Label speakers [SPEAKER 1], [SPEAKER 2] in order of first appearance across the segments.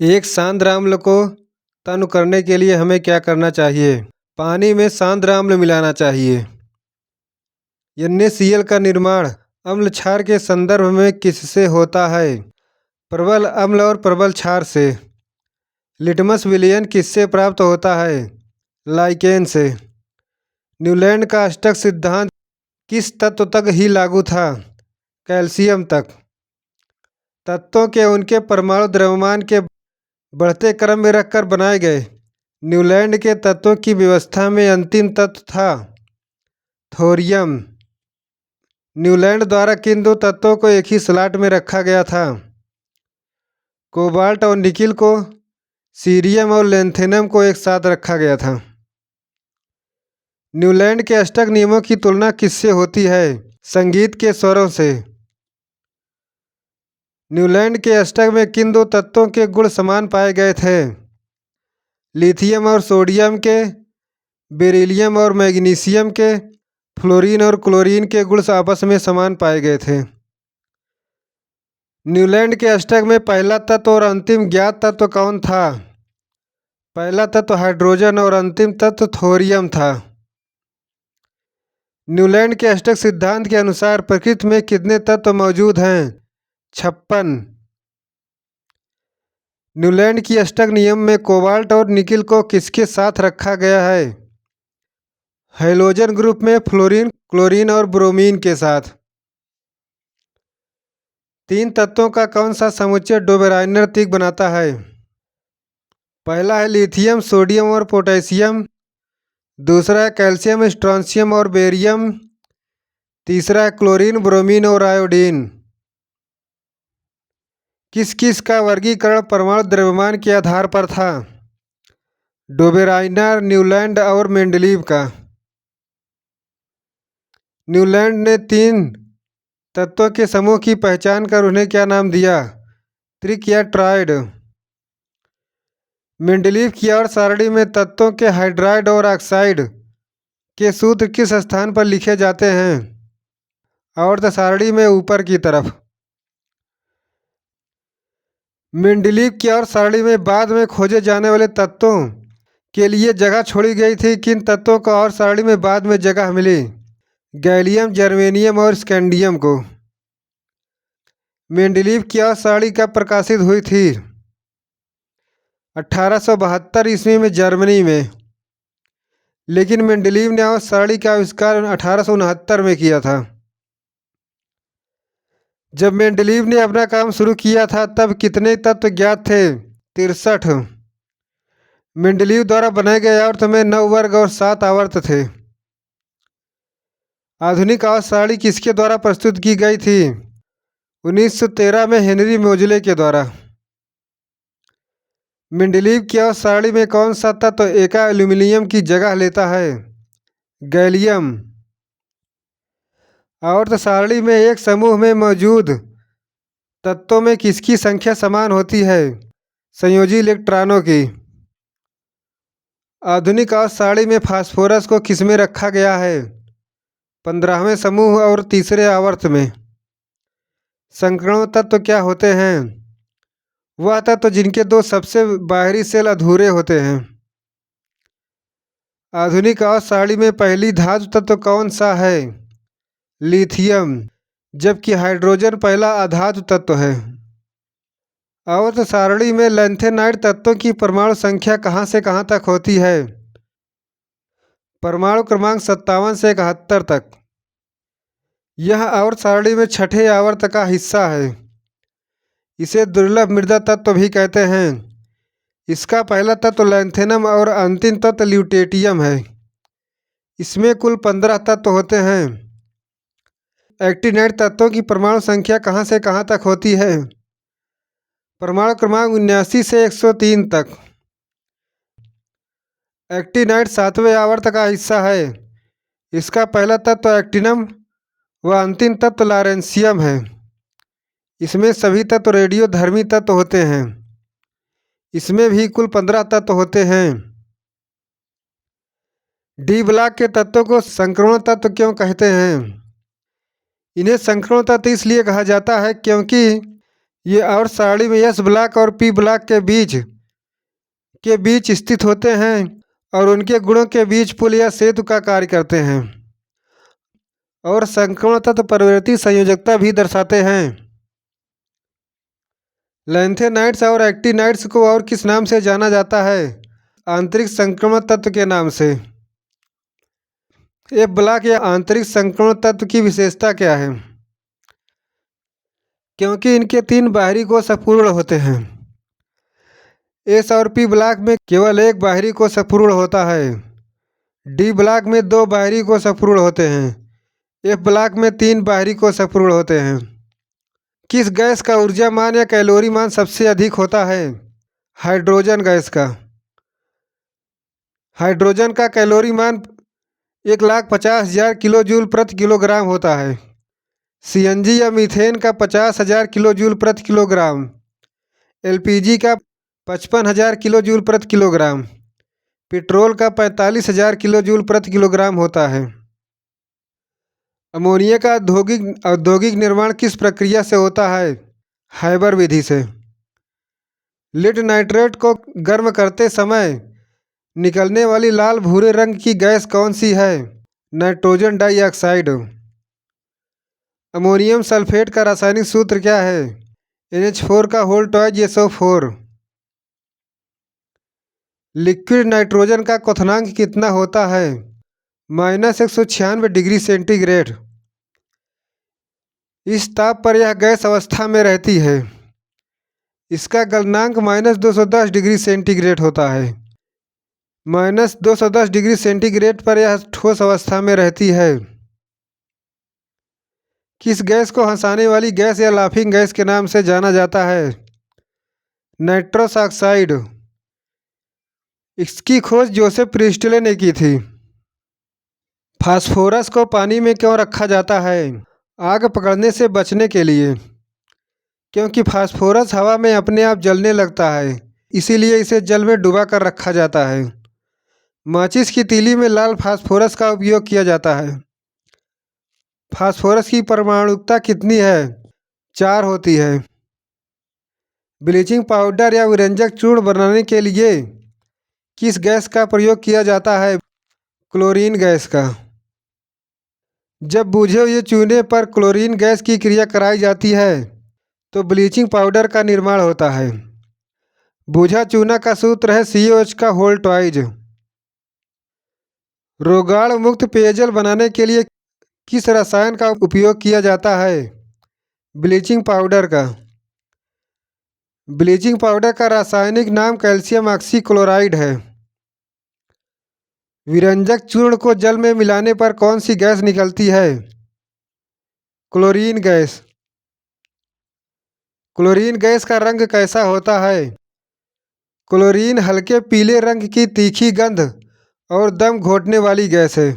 [SPEAKER 1] एक सांद्र अम्ल को तनु करने के लिए हमें क्या करना चाहिए? पानी में सांद्र अम्ल मिलाना चाहिए। NaCl का निर्माण अम्ल क्षार के संदर्भ में किससे होता है? प्रबल अम्ल और प्रबल क्षार से। लिटमस विलयन किससे प्राप्त होता है? लाइकेन से। न्यूलैंड का अष्टक सिद्धांत किस तत्व तक ही लागू था? कैल्शियम तक। तत्वों के उनके परमाणु द्रव्यमान के बढ़ते क्रम में रखकर बनाए गए न्यूलैंड के तत्वों की व्यवस्था में अंतिम तत्व था थोरियम। न्यूलैंड द्वारा किन दो तत्वों को एक ही स्लॉट में रखा गया था? कोबाल्ट और निकिल को, सीरियम और लैंथेनम को एक साथ रखा गया था। न्यूलैंड के अष्टक नियमों की तुलना किससे होती है? संगीत के स्वरों से। न्यूलैंड के अष्टक में किन दो तत्वों के गुण समान पाए गए थे? लिथियम और सोडियम के, बेरिलियम और मैग्नीशियम के, फ्लोरीन और क्लोरीन के गुण आपस में समान पाए गए थे। न्यूलैंड के अष्टक में पहला तत्व और अंतिम ज्ञात तत्व कौन था? पहला तत्व हाइड्रोजन और अंतिम तत्व थोरियम था। न्यूलैंड के अष्टक सिद्धांत के अनुसार प्रकृति में कितने तत्व मौजूद हैं? 56। न्यूलैंड की अष्टक नियम में कोबाल्ट और निकिल को किसके साथ रखा गया है? हैलोजन ग्रुप में फ्लोरीन, क्लोरीन और ब्रोमीन के साथ। तीन तत्वों का कौन सा समुच्चय डोबेराइनर तीक बनाता है? पहला है लिथियम, सोडियम और पोटेशियम। दूसरा है कैल्शियम, स्ट्रोंशियम और बेरियम। तीसरा है क्लोरीन, ब्रोमीन और आयोडीन। किस किस का वर्गीकरण परमाणु द्रव्यमान के आधार पर था? डोबेराइनर, न्यूलैंड और मेंडलीव का। न्यूलैंड ने तीन तत्वों के समूह की पहचान कर उन्हें क्या नाम दिया? त्रिक या ट्राइड। मेंडलीव की और सारणी में तत्वों के हाइड्राइड और ऑक्साइड के सूत्र किस स्थान पर लिखे जाते हैं? और सारणी में ऊपर की तरफ। मेंडलीव की और सारणी में बाद में खोजे जाने वाले तत्वों के लिए जगह छोड़ी गई थी। किन तत्वों को और सारणी में बाद में जगह मिली? गैलियम, जर्मेनियम और स्कैंडियम को। मेंडलीव की और सारणी कब प्रकाशित हुई थी? 1872 ईस्वी में जर्मनी में। लेकिन मेंडलीव ने और सारणी का आविष्कार 1869 में किया था। जब मेंडलीव ने अपना काम शुरू किया था तब कितने तत्व ज्ञात थे? 63। मेंडलीव द्वारा बनाए गए आवर्त में 9 वर्ग और 7 आवर्त थे। आधुनिक आवर्त सारणी किसके द्वारा प्रस्तुत की गई थी? 1913 में हेनरी मोजले के द्वारा। मेंडलीव की आवर्त सारणी में कौन सा तत्व एका एल्यूमिनियम की जगह लेता है? गैलियम। आवर्त सारणी में एक समूह में मौजूद तत्वों में किसकी संख्या समान होती है? संयोजी इलेक्ट्रॉनों की। आधुनिक आवर्त सारणी में फास्फोरस को किसमें रखा गया है? 15वें समूह और तीसरे आवर्त में। संकरण तत्व क्या होते हैं? वह तत्व जिनके दो सबसे बाहरी सेल अधूरे होते हैं। आधुनिक आवर्त सारणी में पहली धातु तत्व कौन सा है? लिथियम, जबकि हाइड्रोजन पहला अधातु तत्व है। आवर्त सारणी में लैंथेनाइड तत्वों की परमाणु संख्या कहाँ से कहाँ तक होती है? परमाणु क्रमांक 57 से 71 तक। यह आवर्त सारणी में छठे आवर्त का हिस्सा है। इसे दुर्लभ मृदा तत्व भी कहते हैं। इसका पहला तत्व लैंथेनम और अंतिम तत्व ल्यूटेटियम है। इसमें कुल 15 तत्व होते हैं। एक्टिनाइड तत्वों की परमाणु संख्या कहाँ से कहाँ तक होती है? परमाणु क्रमांक 79 से 103 तक। एक्टिनाइड 7वें आवर्त का हिस्सा है। इसका पहला तत्व एक्टिनम व अंतिम तत्व लॉरेंशियम है। इसमें सभी तत्व रेडियोधर्मी तत्व होते हैं। इसमें भी कुल 15 तत्व होते हैं। डी ब्लॉक के तत्वों को संक्रमण तत्व क्यों कहते हैं? इन्हें संक्रमण तत्व इसलिए कहा जाता है क्योंकि ये और सारणी में एस ब्लॉक और पी ब्लॉक के बीच स्थित होते हैं और उनके गुणों के बीच पुल या सेतु का कार्य करते हैं और संक्रमण तत्व परिवर्ती संयोजकता भी दर्शाते हैं। लैंथेनाइड्स और एक्टिनाइड्स को और किस नाम से जाना जाता है? आंतरिक संक्रमण तत्व के नाम से। एफ ब्लॉक या आंतरिक संक्रमण तत्व की विशेषता क्या है? क्योंकि इनके 3 बाहरी कोष अपूर्ण होते हैं। एस और पी ब्लॉक में केवल एक बाहरी कोष अपूर्ण होता है। डी ब्लॉक में 2 बाहरी कोष अपूर्ण होते हैं। एफ ब्लॉक में 3 बाहरी कोष अपूर्ण होते हैं। किस गैस का ऊर्जा मान या कैलोरी मान सबसे अधिक होता है? हाइड्रोजन गैस का। हाइड्रोजन का कैलोरी मान 1,50,000 किलो जूल प्रति किलोग्राम होता है। सीएनजी या मीथेन का 50,000 किलो जूल प्रति किलोग्राम। एलपीजी का 55,000 किलो जूल प्रति किलोग्राम। पेट्रोल का 45,000 किलो जूल प्रति किलोग्राम होता है। अमोनिया का औद्योगिक निर्माण किस प्रक्रिया से होता है? हाइबर विधि से। लिड नाइट्रेट को गर्म करते समय निकलने वाली लाल भूरे रंग की गैस कौन सी है? Nitrogen dioxide. अमोनियम सल्फेट का रासायनिक सूत्र क्या है? NH4 का whole twice SO4। Liquid nitrogen का क्वथनांक कितना होता है? -196 डिग्री सेंटीग्रेड। इस ताप पर यह गैस अवस्था में रहती है। इसका गलनांक -210 डिग्री सेंटीग्रेड होता है। -210 डिग्री सेंटीग्रेड पर यह ठोस अवस्था में रहती है। किस गैस को हंसाने वाली गैस या लाफिंग गैस के नाम से जाना जाता है? Nitrous oxide. इसकी खोज जोसेफ प्रिस्टले ने की थी। फास्फोरस को पानी में क्यों रखा जाता है? आग पकड़ने से बचने के लिए। क्योंकि फास्फोरस हवा में अपने आप जलने लगता है, इसीलिए इसे जल में डुबा कर रखा जाता है। माचिस की तीली में लाल फास्फोरस का उपयोग किया जाता है। फास्फोरस की परमाणुकता कितनी है? 4 होती है। ब्लीचिंग पाउडर या विरंजक चूर्ण बनाने के लिए किस गैस का प्रयोग किया जाता है? क्लोरीन गैस का। जब बुझे हुए चूने पर क्लोरीन गैस की क्रिया कराई जाती है तो ब्लीचिंग पाउडर का निर्माण होता है। बुझा चूना का सूत्र है COH का होल ट्वाइस। रोगाण मुक्त पेयजल बनाने के लिए किस रसायन का उपयोग किया जाता है? ब्लीचिंग पाउडर का। ब्लीचिंग पाउडर का रासायनिक नाम कैल्शियम ऑक्सीक्लोराइड है। विरंजक चूर्ण को जल में मिलाने पर कौन सी गैस निकलती है? Chlorine gas. क्लोरीन गैस का रंग कैसा होता है? क्लोरीन हल्के पीले रंग की तीखी गंध और दम घोटने वाली गैस है।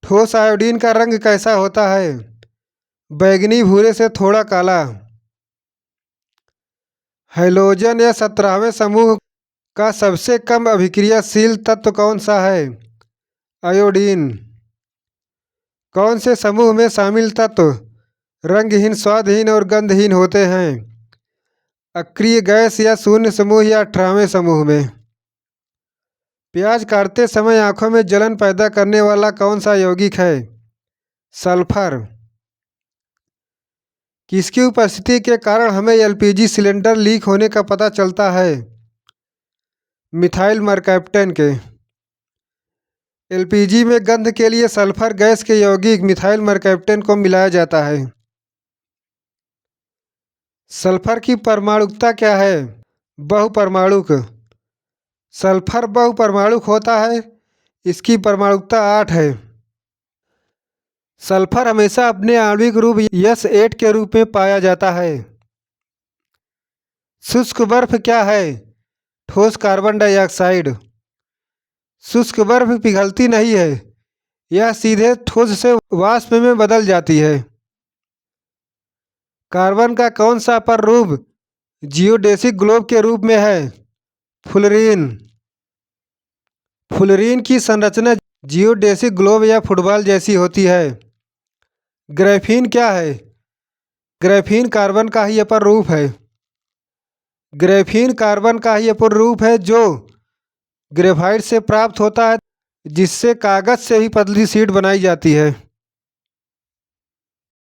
[SPEAKER 1] ठोस आयोडीन का रंग कैसा होता है? बैंगनी भूरे से थोड़ा काला। हैलोजन या 17वें समूह का सबसे कम अभिक्रियाशील तत्व कौन सा है? आयोडीन। कौन से समूह में शामिल तत्व रंगहीन, स्वादहीन और गंधहीन होते हैं? अक्रिय गैस या शून्य समूह या 18वें समूह में। प्याज काटते समय आंखों में जलन पैदा करने वाला कौन सा यौगिक है? सल्फर। किसकी उपस्थिति के कारण हमें LPG सिलेंडर लीक होने का पता चलता है? मिथाइल मरकैप्टन के। LPG में गंध के लिए सल्फर गैस के यौगिक मिथाइल मरकैप्टन को मिलाया जाता है। सल्फर की परमाणुकता क्या है? बहुपरमाणुक। सल्फर बहुपरमाणुक होता है, इसकी परमाणुकता 8 है। सल्फर हमेशा अपने आणविक रूप S8 के रूप में पाया जाता है। शुष्क बर्फ क्या है? ठोस कार्बन डाइऑक्साइड। शुष्क बर्फ पिघलती नहीं है, यह सीधे ठोस से वाष्प में बदल जाती है। कार्बन का कौन सा अपर रूप जियोडेसिक ग्लोब के रूप में है? फुलरीन। फुलरीन की संरचना जियोडेसिक ग्लोब या फुटबॉल जैसी होती है। ग्राफीन क्या है? ग्रेफीन कार्बन का ही अपर रूप है। ग्रेफीन कार्बन का ही अपर रूप है जो ग्रेफाइट से प्राप्त होता है, जिससे कागज से ही पतली शीट बनाई जाती है।